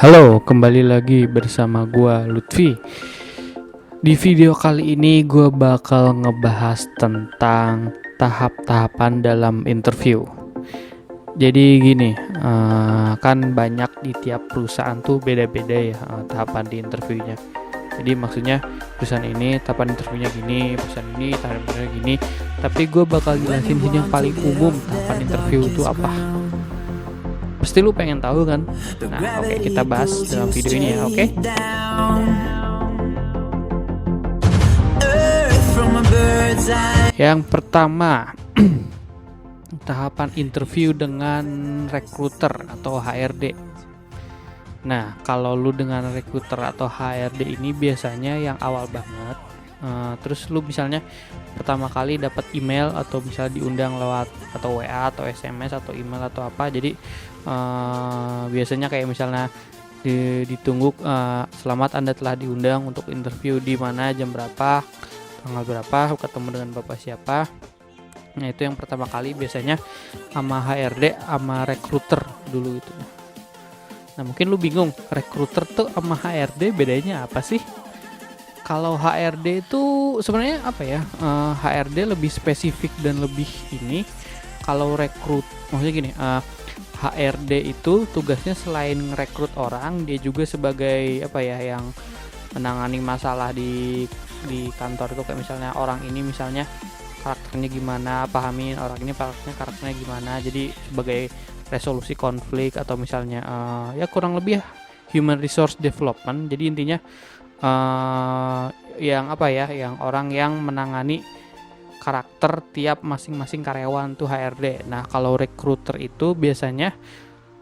Halo, kembali lagi bersama gua Lutfi. Di video kali ini gua bakal ngebahas tentang tahap-tahapan dalam interview. Jadi gini, kan banyak di tiap perusahaan tuh beda-beda ya tahapan di interviewnya. Jadi maksudnya perusahaan ini tahapan interviewnya gini, perusahaan ini tahapan interviewnya gini. Tapi gue bakal jelasin sini yang paling umum tahapan interview itu apa. Pasti lu pengen tahu kan? Nah, oke, kita bahas dalam video ini ya, oke? Yang pertama, tahapan interview dengan recruiter atau HRD. Nah, kalau lu dengan recruiter atau HRD ini biasanya yang awal banget. Terus lu misalnya pertama kali dapat email atau misalnya diundang lewat atau WA atau SMS atau email atau apa. Jadi biasanya kayak misalnya ditunggu selamat Anda telah diundang untuk interview di mana, jam berapa, tanggal berapa, ketemu dengan bapak siapa. Nah, itu yang pertama kali biasanya sama HRD sama recruiter dulu itu. Nah, mungkin lu bingung, recruiter tuh sama HRD bedanya apa sih? Kalau HRD itu sebenarnya apa ya? HRD lebih spesifik dan lebih ini. Kalau maksudnya gini, HRD itu tugasnya selain ngerekrut orang, dia juga sebagai apa ya, yang menangani masalah di kantor itu. Kayak misalnya orang ini misalnya karakternya gimana, pahamin orang ini karakternya gimana. Jadi sebagai resolusi konflik atau misalnya ya kurang lebih ya human resource development. Jadi intinya yang apa ya, yang orang yang menangani karakter tiap masing-masing karyawan tuh HRD. Nah, kalau recruiter itu biasanya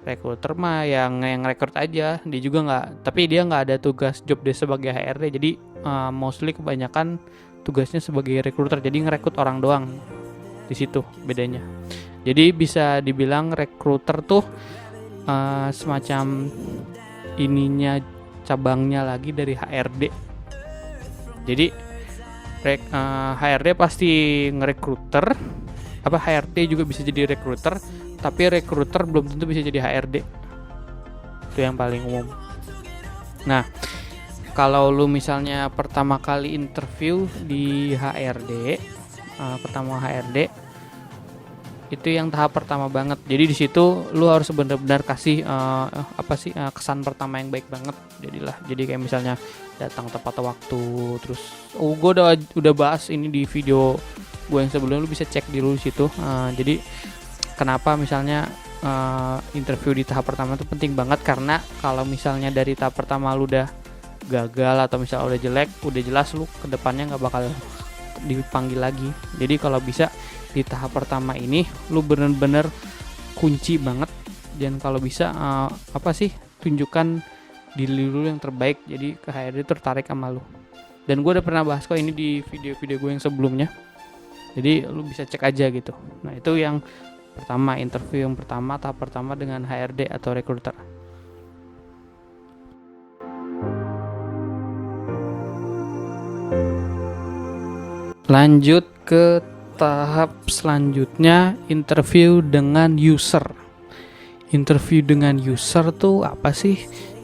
recruiter mah yang rekrut aja, dia juga tapi dia nggak ada tugas job desk sebagai HRD. Jadi mostly kebanyakan tugasnya sebagai recruiter, jadi ngerekrut orang doang. Di situ bedanya. Jadi bisa dibilang recruiter tuh semacam ininya, cabangnya lagi dari HRD. Jadi HRD pasti ngerekruter, HRD juga bisa jadi recruiter, tapi recruiter belum tentu bisa jadi HRD. Itu yang paling umum. Nah, kalau lu misalnya pertama kali interview di HRD, itu yang tahap pertama banget. Jadi di situ lu harus benar-benar kasih kesan pertama yang baik banget. Jadi kayak misalnya datang tepat waktu, terus gue udah bahas ini di video gue yang sebelumnya, lu bisa cek dulu di situ. Jadi kenapa misalnya interview di tahap pertama itu penting banget, karena kalau misalnya dari tahap pertama lu udah gagal atau misalnya udah jelek, udah jelas lu kedepannya nggak bakal dipanggil lagi. Jadi kalau bisa di tahap pertama ini lu bener-bener kunci banget, dan kalau bisa tunjukkan diri lu yang terbaik, jadi ke HRD tertarik sama lu. Dan gue udah pernah bahas kok ini di video-video gue yang sebelumnya, jadi lu bisa cek aja gitu. Nah, itu yang pertama, interview yang pertama, tahap pertama dengan HRD atau recruiter. Lanjut ke tahap selanjutnya, interview dengan user. Interview dengan user tuh apa sih?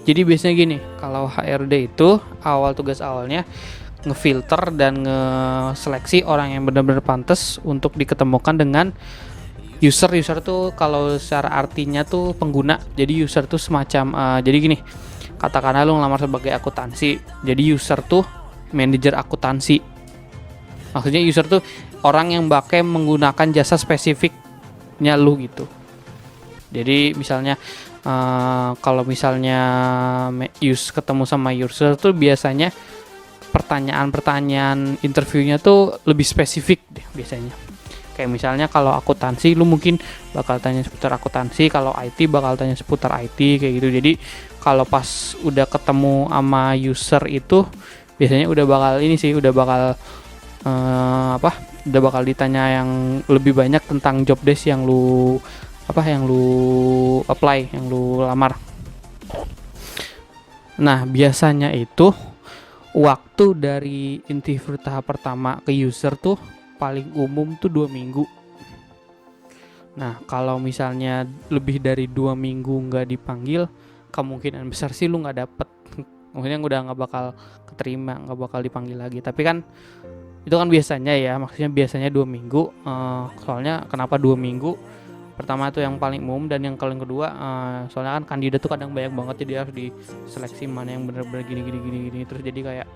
Jadi biasanya gini, kalau HRD itu tugas awalnya ngefilter dan ngeseleksi orang yang benar-benar pantas untuk diketemukan dengan user. User tuh kalau secara artinya tuh pengguna. Jadi user tuh semacam jadi gini, katakanlah lu ngelamar sebagai akuntansi, jadi user tuh manajer akuntansi. Maksudnya user tuh orang yang bakal menggunakan jasa spesifiknya lu gitu. Jadi misalnya kalau misalnya ketemu sama user tuh biasanya pertanyaan interviewnya tuh lebih spesifik deh biasanya. Kayak misalnya kalau akuntansi lu mungkin bakal tanya seputar akuntansi, kalau IT bakal tanya seputar IT kayak gitu. Jadi kalau pas udah ketemu sama user itu biasanya udah bakal ditanya yang lebih banyak tentang job desk yang lu apply, yang lu lamar. Nah, biasanya itu waktu dari interview tahap pertama ke user tuh paling umum tuh 2 minggu. Nah, kalau misalnya lebih dari 2 minggu nggak dipanggil, kemungkinan besar sih lu nggak dapet. Maksudnya udah nggak bakal keterima, nggak bakal dipanggil lagi. Tapi kan itu kan biasanya ya, maksudnya biasanya 2 minggu. Soalnya kenapa 2 minggu? Pertama itu yang paling umum, dan yang kedua soalnya kan kandidat tuh kadang banyak banget, jadi harus diseleksi mana yang bener-bener gini. Terus jadi kayak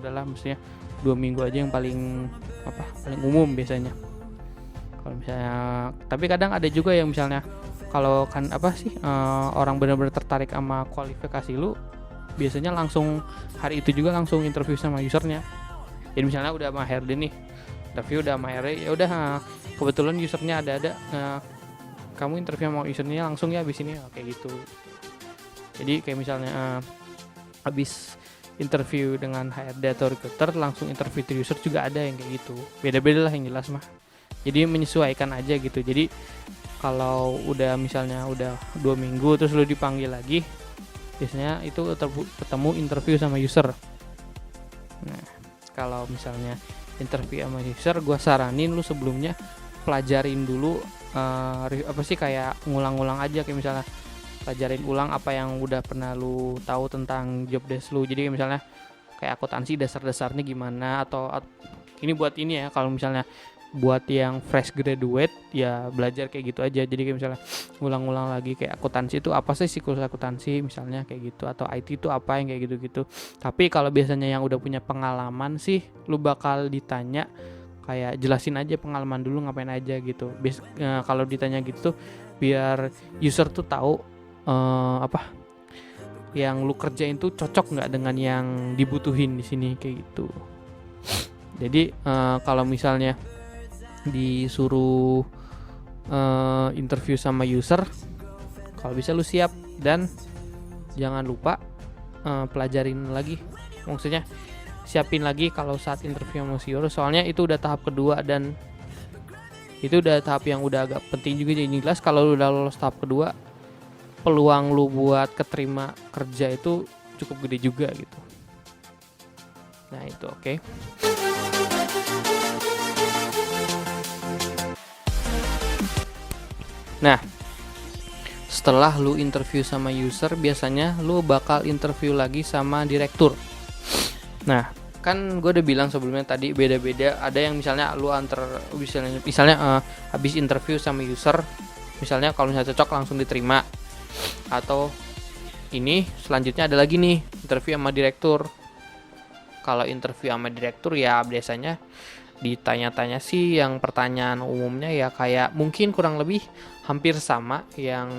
udahlah, maksudnya 2 minggu aja yang paling umum biasanya. Kalau misalnya, tapi kadang ada juga yang misalnya kalau kan orang benar-benar tertarik sama kualifikasi lu, biasanya langsung hari itu juga langsung interview sama usernya. Jadi misalnya udah sama HRD nih, interview udah sama HRD, ya udah kebetulan usernya ada, kamu interview sama usernya langsung ya abis ini, kayak gitu. Jadi kayak misalnya abis interview dengan HRD atau recruiter langsung interview to user juga ada yang kayak gitu. Beda-beda lah yang jelas mah. Jadi menyesuaikan aja gitu. Jadi kalau udah misalnya udah 2 minggu terus lu dipanggil lagi, biasanya itu ketemu interview sama user. Nah, kalau misalnya interview sama user, gue saranin lu sebelumnya pelajarin dulu kayak ngulang-ngulang aja, kayak misalnya pelajarin ulang apa yang udah pernah lu tahu tentang job desk lu. Jadi misalnya kayak akuntansi dasar-dasarnya gimana, atau ini buat ini ya, kalau misalnya buat yang fresh graduate ya belajar kayak gitu aja. Jadi kayak misalnya ngulang-ngulang lagi kayak akuntansi itu apa sih, siklus akuntansi misalnya kayak gitu, atau IT itu apa yang kayak gitu-gitu. Tapi kalau biasanya yang udah punya pengalaman sih, lu bakal ditanya kayak jelasin aja pengalaman dulu ngapain aja gitu. Kalau ditanya gitu biar user tuh tahu yang lu kerjain tuh cocok nggak dengan yang dibutuhin di sini kayak gitu. Jadi kalau misalnya disuruh interview sama user, kalau bisa lu siap, dan jangan lupa pelajarin lagi, maksudnya siapin lagi kalau saat interview sama user. Soalnya itu udah tahap kedua, dan itu udah tahap yang udah agak penting juga. Jadi jelas kalau lu udah lolos tahap kedua, peluang lu buat keterima kerja itu cukup gede juga gitu. Nah itu oke. Nah, setelah lu interview sama user, biasanya lu bakal interview lagi sama direktur. Nah, kan gue udah bilang sebelumnya tadi beda-beda. Ada yang misalnya lu misalnya habis interview sama user, misalnya kalau misalnya cocok langsung diterima. Atau ini selanjutnya ada lagi nih interview sama direktur. Kalau interview sama direktur ya biasanya ditanya-tanya sih yang pertanyaan umumnya ya kayak mungkin kurang lebih hampir sama yang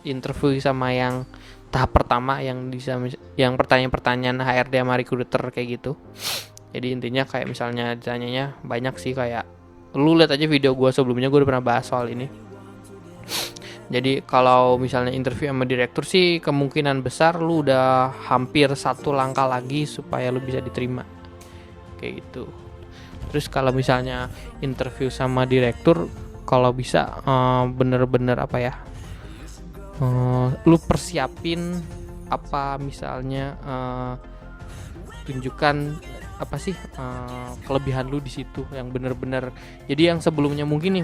interview sama yang tahap pertama yang pertanyaan-pertanyaan HRD sama recruiter kayak gitu. Jadi intinya kayak misalnya ditanyanya banyak sih, kayak lu lihat aja video gue sebelumnya, gue udah pernah bahas soal ini. Jadi kalau misalnya interview sama direktur sih kemungkinan besar lu udah hampir satu langkah lagi supaya lu bisa diterima kayak gitu. Terus kalau misalnya interview sama direktur, kalau bisa bener-bener lu persiapin misalnya tunjukkan kelebihan lu di situ yang bener-bener. Jadi yang sebelumnya mungkin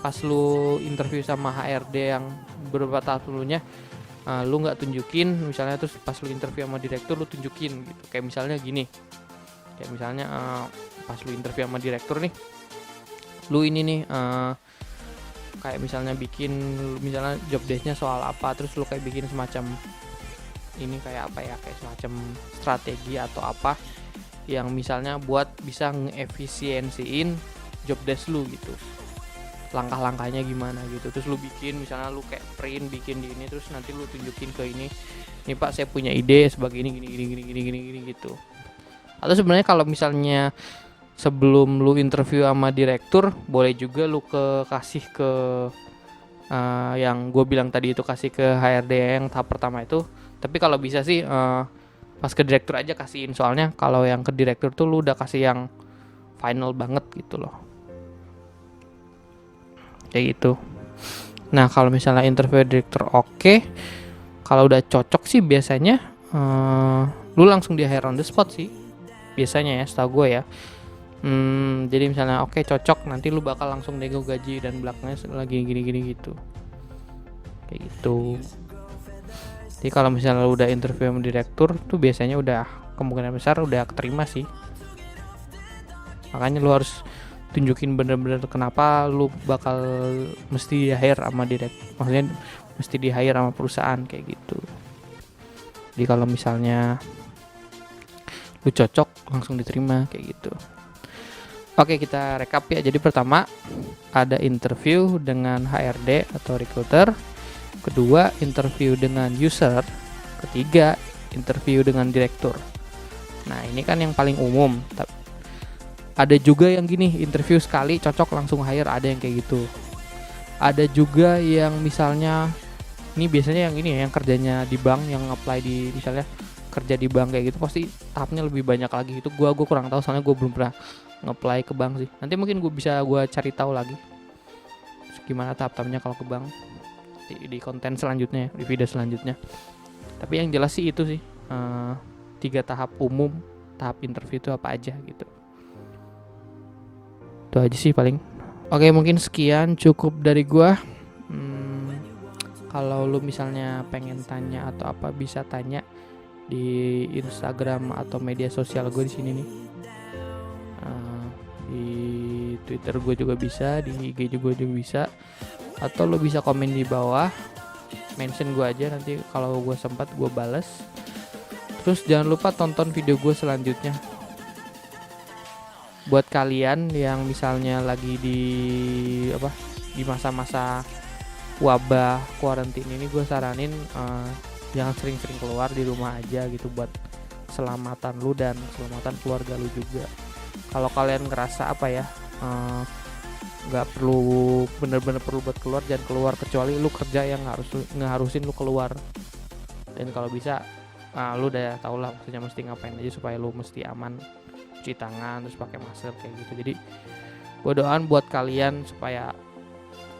pas lu interview sama HRD yang beberapa tahap dulunya lu nggak tunjukin misalnya, terus pas lu interview sama direktur lu tunjukin gitu. Kayak misalnya gini, kayak misalnya pas lu interview sama direktur nih, lu ini nih kayak misalnya bikin misalnya job desk-nya soal apa, terus lu kayak bikin semacam ini kayak semacam strategi atau apa yang misalnya buat bisa ngeefisiensiin job desk lu gitu, langkah-langkahnya gimana gitu. Terus lu bikin misalnya lu kayak print bikin di ini, terus nanti lu tunjukin ke ini Pak saya punya ide sebagai ini gini gitu. Atau sebenarnya kalau misalnya sebelum lu interview sama direktur, boleh juga lu kasih ke yang gue bilang tadi itu, kasih ke HRD yang tahap pertama itu. Tapi kalau bisa sih pas ke direktur aja kasihin, soalnya kalau yang ke direktur tuh lu udah kasih yang final banget gitu loh, kayak gitu. Nah kalau misalnya interview direktur oke, kalau udah cocok sih biasanya lu langsung di hire on the spot sih biasanya ya, setahu gue ya. Jadi misalnya oke cocok, nanti lu bakal langsung nego gaji dan belakangnya lagi gini gitu, kayak gitu. Jadi kalau misalnya lu udah interview sama direktur tuh biasanya udah kemungkinan besar udah keterima sih. Makanya lu harus tunjukin bener-bener kenapa lu bakal mesti di hire sama maksudnya mesti di hire sama perusahaan kayak gitu. Jadi kalau misalnya lu cocok langsung diterima kayak gitu. Oke, kita rekap ya. Jadi pertama ada interview dengan HRD atau recruiter, kedua interview dengan user, ketiga interview dengan direktur. Nah ini kan yang paling umum. Ada juga yang gini, interview sekali cocok langsung hire, ada yang kayak gitu. Ada juga yang misalnya ini biasanya yang ini ya, yang kerjanya di bank, yang apply di misalnya kerja di bank kayak gitu pasti tahapnya lebih banyak lagi. Itu gue kurang tahu soalnya gue belum pernah nge-apply ke bank sih. Nanti mungkin gue cari tahu lagi gimana tahap-tahapnya kalau ke bank di konten selanjutnya, di video selanjutnya. Tapi yang jelas sih itu sih 3 tahap umum, tahap interview itu apa aja gitu. Itu aja sih paling. Oke, mungkin sekian cukup dari gue. Kalau lu misalnya pengen tanya atau apa bisa tanya di Instagram atau media sosial gue di sini nih. Di Twitter gue juga bisa, di IG juga bisa. Atau lo bisa komen di bawah, mention gue aja, nanti kalau gue sempat gue bales. Terus jangan lupa tonton video gue selanjutnya. Buat kalian yang misalnya lagi di masa-masa wabah quarantine ini, gue saranin jangan sering-sering keluar, di rumah aja gitu buat keselamatan lu dan keselamatan keluarga lu juga. Kalau kalian ngerasa nggak perlu, bener-bener perlu buat keluar, jangan keluar kecuali lu kerja yang ngeharusin lu keluar. Dan kalau bisa lu udah tau lah maksudnya mesti ngapain aja supaya lu mesti aman, cuci tangan, terus pakai masker kayak gitu. Jadi gue doain buat kalian supaya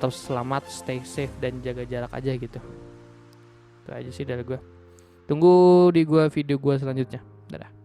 tetap selamat, stay safe dan jaga jarak aja gitu. Itu aja sih dari gue. Tunggu di video gue selanjutnya. Dadah.